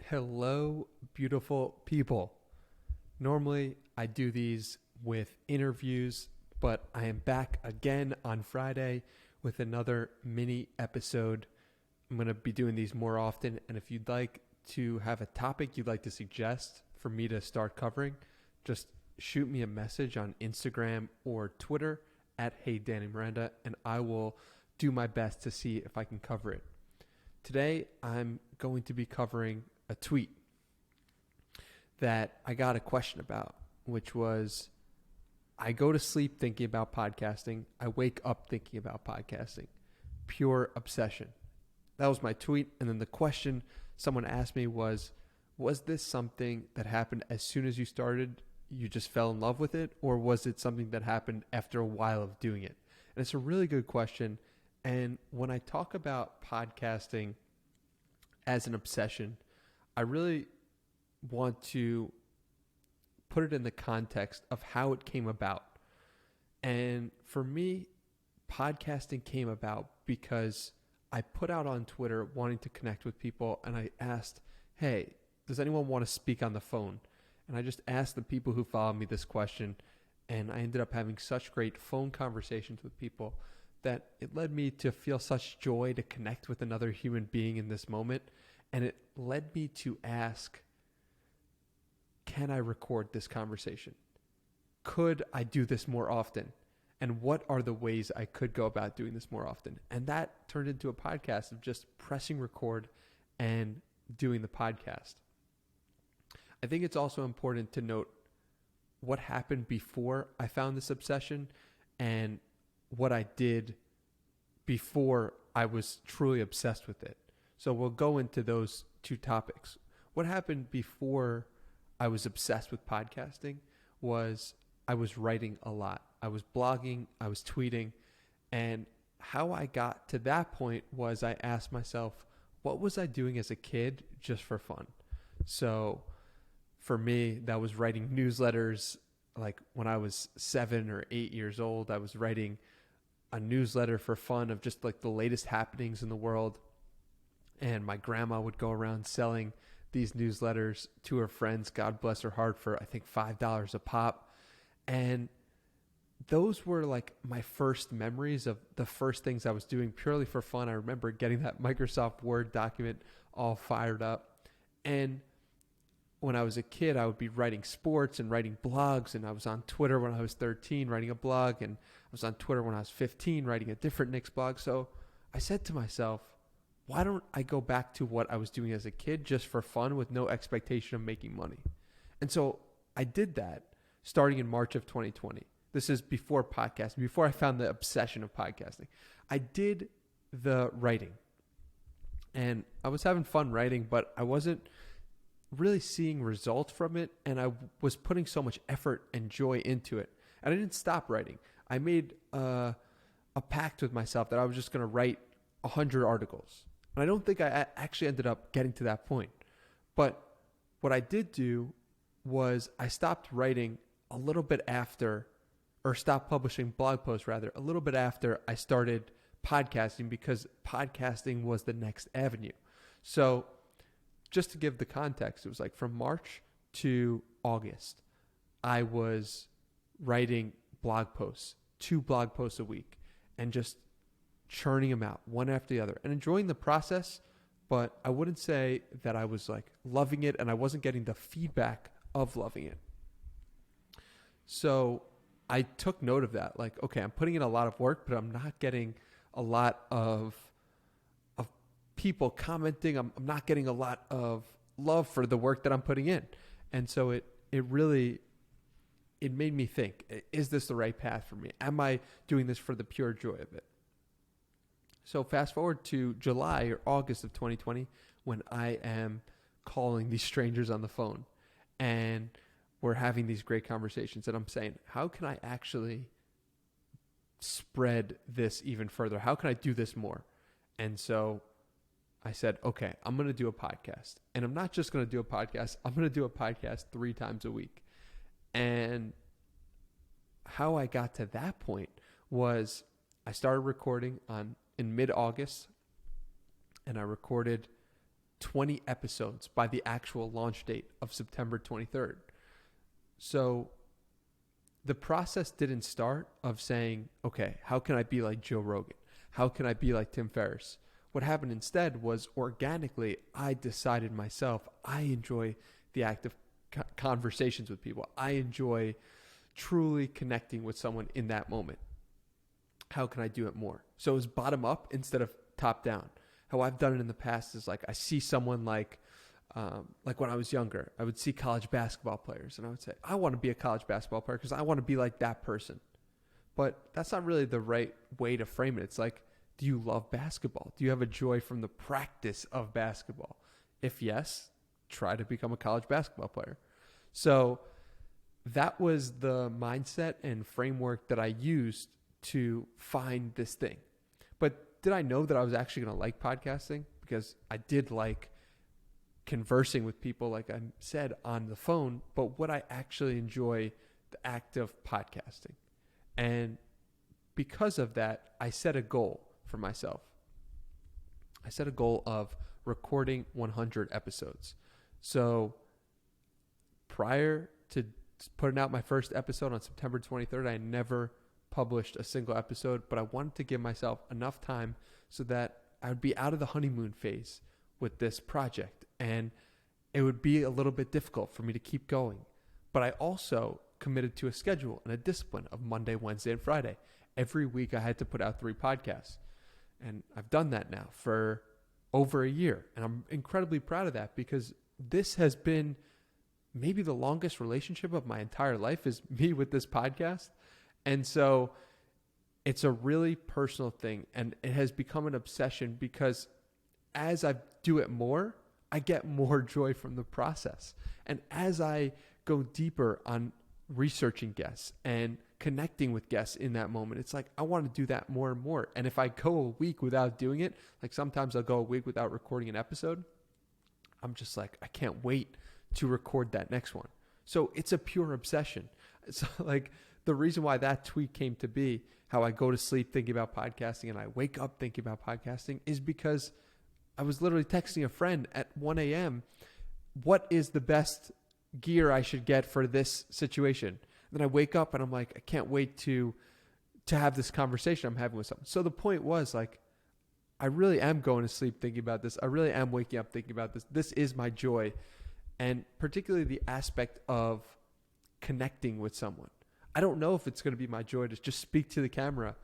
Hello, beautiful people. Normally, I do these with interviews, but I am back again on Friday with another mini episode. I'm going to be doing these more often, and if you'd like to have a topic you'd like to suggest for me to start covering, just shoot me a message on Instagram or Twitter at Hey Danny Miranda, and I will do my best to see if I can cover it. Today, I'm going to be covering a tweet that I got a question about, which was, I go to sleep thinking about podcasting. I wake up thinking about podcasting. Pure obsession. That was my tweet. And then the question someone asked me was this something that happened as soon as you started, you just fell in love with it? Or was it something that happened after a while of doing it? And it's a really good question. And when I talk about podcasting as an obsession, I really want to put it in the context of how it came about. And for me, podcasting came about because I put out on Twitter wanting to connect with people, and I asked, hey, does anyone want to speak on the phone? And I just asked the people who followed me this question, and I ended up having such great phone conversations with people that it led me to feel such joy to connect with another human being in this moment. And it led me to ask, can I record this conversation? Could I do this more often? And what are the ways I could go about doing this more often? And that turned into a podcast of just pressing record and doing the podcast. I think it's also important to note what happened before I found this obsession and what I did before I was truly obsessed with it. So we'll go into those two topics. What happened before I was obsessed with podcasting was I was writing a lot. I was blogging, I was tweeting, and how I got to that point was I asked myself, what was I doing as a kid just for fun? So for me, that was writing newsletters. Like when I was 7 or 8 years old, I was writing a newsletter for fun of just like the latest happenings in the world. And my grandma would go around selling these newsletters to her friends, God bless her heart, for I think $5 a pop. And those were like my first memories of the first things I was doing purely for fun. I remember getting that Microsoft Word document all fired up. And when I was a kid, I would be writing sports and writing blogs. And I was on Twitter when I was 13 writing a blog. And I was on Twitter when I was 15 writing a different Knicks blog. So I said to myself, why don't I go back to what I was doing as a kid just for fun with no expectation of making money? And so I did that starting in March of 2020. This is before podcasting, before I found the obsession of podcasting. I did the writing and I was having fun writing, but I wasn't really seeing results from it. And I was putting so much effort and joy into it. And I didn't stop writing. I made a pact with myself that I was just going to write 100 articles. And I don't think I actually ended up getting to that point. But what I did do was I stopped writing a little bit after, or stopped publishing blog posts rather, a little bit after I started podcasting, because podcasting was the next avenue. So just to give the context, it was like from March to August, I was writing blog posts, 2 blog posts a week, and just churning them out one after the other and enjoying the process. But I wouldn't say that I was like loving it, and I wasn't getting the feedback of loving it. So I took note of that. Like, okay, I'm putting in a lot of work, but I'm not getting a lot of people commenting. I'm not getting a lot of love for the work that I'm putting in. And so it really made me think, is this the right path for me? Am I doing this for the pure joy of it? So fast forward to July or August of 2020, when I am calling these strangers on the phone and we're having these great conversations, and I'm saying, how can I actually spread this even further? How can I do this more? And so I said, okay, I'm going to do a podcast. And I'm not just going to do a podcast. I'm going to do a podcast 3 times a week. And how I got to that point was I started recording in mid-August, and I recorded 20 episodes by the actual launch date of September 23rd. So the process didn't start of saying, okay, how can I be like Joe Rogan? How can I be like Tim Ferriss? What happened instead was organically, I decided myself, I enjoy the act of conversations with people. I enjoy truly connecting with someone in that moment. How can I do it more? So it was bottom up instead of top down. How I've done it in the past is like I see someone like when I was younger, I would see college basketball players and I would say, I want to be a college basketball player because I want to be like that person. But that's not really the right way to frame it. It's like, do you love basketball? Do you have a joy from the practice of basketball? If yes, try to become a college basketball player. So that was the mindset and framework that I used to find this thing. But did I know that I was actually going to like podcasting? Because I did like conversing with people, like I said, on the phone, but would I actually enjoy the act of podcasting? And because of that, I set a goal for myself. I set a goal of recording 100 episodes. So prior to putting out my first episode on September 23rd, I never published a single episode, but I wanted to give myself enough time so that I would be out of the honeymoon phase with this project. And it would be a little bit difficult for me to keep going. But I also committed to a schedule and a discipline of Monday, Wednesday, and Friday. Every week I had to put out 3 podcasts. And I've done that now for over a year. And I'm incredibly proud of that because this has been maybe the longest relationship of my entire life is me with this podcast. And so it's a really personal thing. And it has become an obsession because as I do it more, I get more joy from the process. And as I go deeper on researching guests and connecting with guests in that moment, it's like I want to do that more and more. And if I go a week without doing it, like sometimes I'll go a week without recording an episode, I'm just like, I can't wait to record that next one. So it's a pure obsession. So like the reason why that tweet came to be, how I go to sleep thinking about podcasting and I wake up thinking about podcasting, is because I was literally texting a friend at 1 a.m. What is the best gear I should get for this situation? And then I wake up and I'm like, I can't wait to have this conversation I'm having with someone. So the point was like, I really am going to sleep thinking about this. I really am waking up thinking about this. This is my joy. And particularly the aspect of connecting with someone. I don't know if it's going to be my joy to just speak to the camera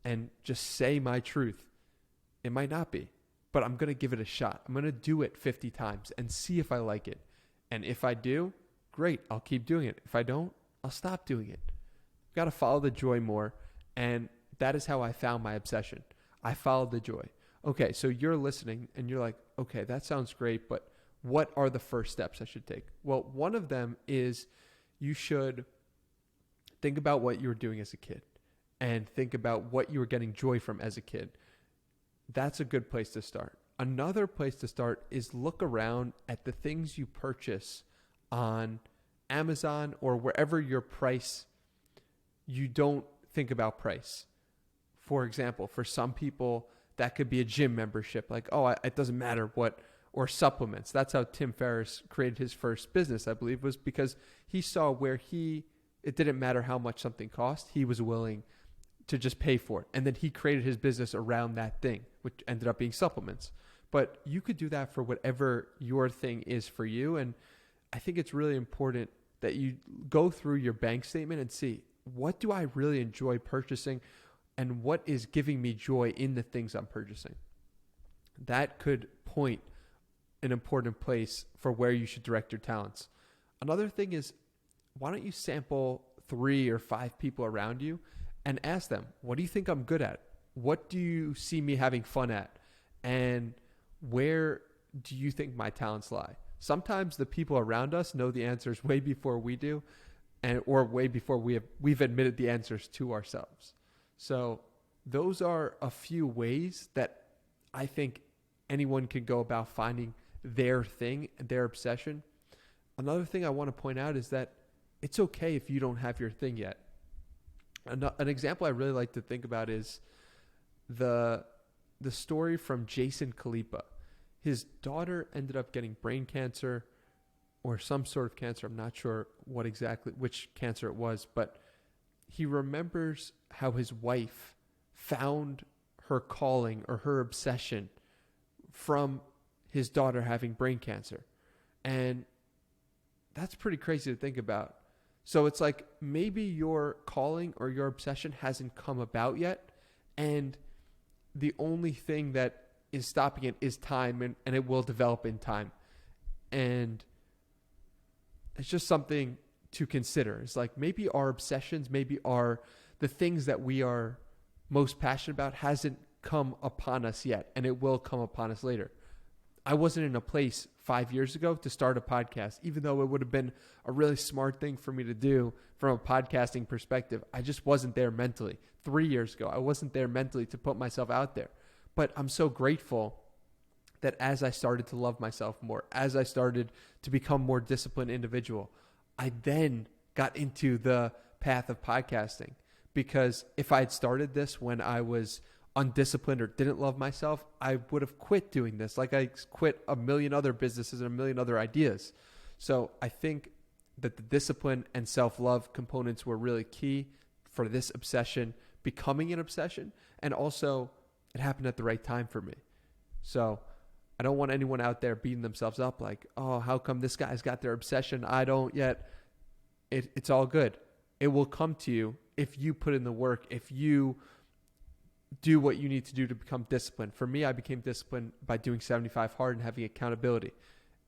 and just say my truth. It might not be, but I'm going to give it a shot. I'm going to do it 50 times and see if I like it. And if I do, great, I'll keep doing it. If I don't, I'll stop doing it. I've got to follow the joy more. And that is how I found my obsession. I followed the joy. Okay, so you're listening and you're like, okay, that sounds great, but what are the first steps I should take? Well, one of them is you should think about what you were doing as a kid and think about what you were getting joy from as a kid. That's a good place to start. Another place to start is look around at the things you purchase on Amazon or wherever your price, you don't think about price. For example, for some people, that could be a gym membership. Like, oh, it doesn't matter what, or supplements. That's how Tim Ferriss created his first business, I believe, was because he saw where it didn't matter how much something cost. He was willing to just pay for it. And then he created his business around that thing, which ended up being supplements. But you could do that for whatever your thing is for you. And I think it's really important that you go through your bank statement and see, what do I really enjoy purchasing and what is giving me joy in the things I'm purchasing? That could point an important place for where you should direct your talents. Another thing is, why don't you sample 3 or 5 people around you and ask them, what do you think I'm good at? What do you see me having fun at? And where do you think my talents lie? Sometimes the people around us know the answers way before we do, or way before we've admitted the answers to ourselves. So those are a few ways that I think anyone can go about finding their thing, their obsession. Another thing I want to point out is that it's okay if you don't have your thing yet. An example I really like to think about is the story from Jason Khalipa. his daughter ended up getting brain cancer or some sort of cancer. I'm not sure which cancer it was, but he remembers how his wife found her calling or her obsession from his daughter having brain cancer. And that's pretty crazy to think about. So it's like maybe your calling or your obsession hasn't come about yet, and the only thing that is stopping it is time, and it will develop in time. And it's just something to consider. It's like maybe our obsessions, maybe the things that we are most passionate about hasn't come upon us yet, and it will come upon us later. I wasn't in a place 5 years ago to start a podcast, even though it would have been a really smart thing for me to do from a podcasting perspective. I just wasn't there mentally. 3 years ago, I wasn't there mentally to put myself out there. But I'm so grateful that as I started to love myself more, as I started to become more disciplined individual, I then got into the path of podcasting. Because if I had started this when I was undisciplined or didn't love myself, I would have quit doing this. Like I quit a million other businesses and a million other ideas. So I think that the discipline and self-love components were really key for this obsession becoming an obsession. And also it happened at the right time for me. So I don't want anyone out there beating themselves up like, oh, how come this guy's got their obsession? I don't yet. It's all good. It will come to you if you put in the work, if you do what you need to do to become disciplined. For me, I became disciplined by doing 75 hard and having accountability.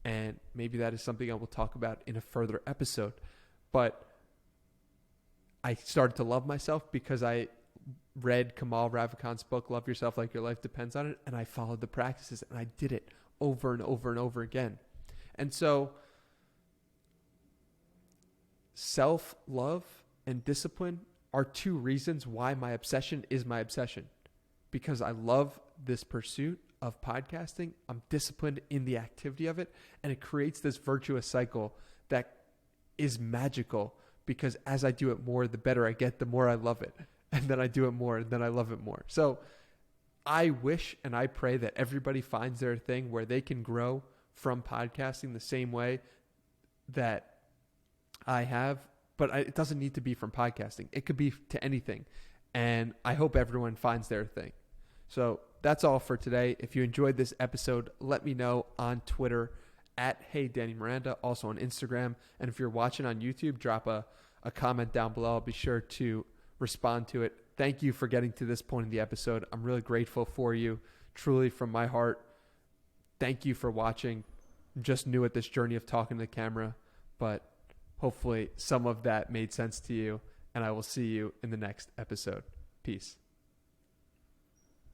And maybe that is something I will talk about in a further episode. But I started to love myself because I read Kamal Ravikant's book, Love Yourself Like Your Life Depends on It. And I followed the practices and I did it over and over and over again. And so self-love and discipline are two reasons why my obsession is my obsession. Because I love this pursuit of podcasting. I'm disciplined in the activity of it. And it creates this virtuous cycle that is magical. Because as I do it more, the better I get, the more I love it. And then I do it more, and then I love it more. So I wish and I pray that everybody finds their thing where they can grow from podcasting the same way that I have. But it doesn't need to be from podcasting. It could be to anything. And I hope everyone finds their thing. So that's all for today. If you enjoyed this episode, let me know on Twitter at HeyDannyMiranda, also on Instagram. And if you're watching on YouTube, drop a comment down below. I'll be sure to respond to it. Thank you for getting to this point in the episode. I'm really grateful for you, truly from my heart. Thank you for watching. I'm just new at this journey of talking to the camera, but hopefully some of that made sense to you, and I will see you in the next episode. Peace.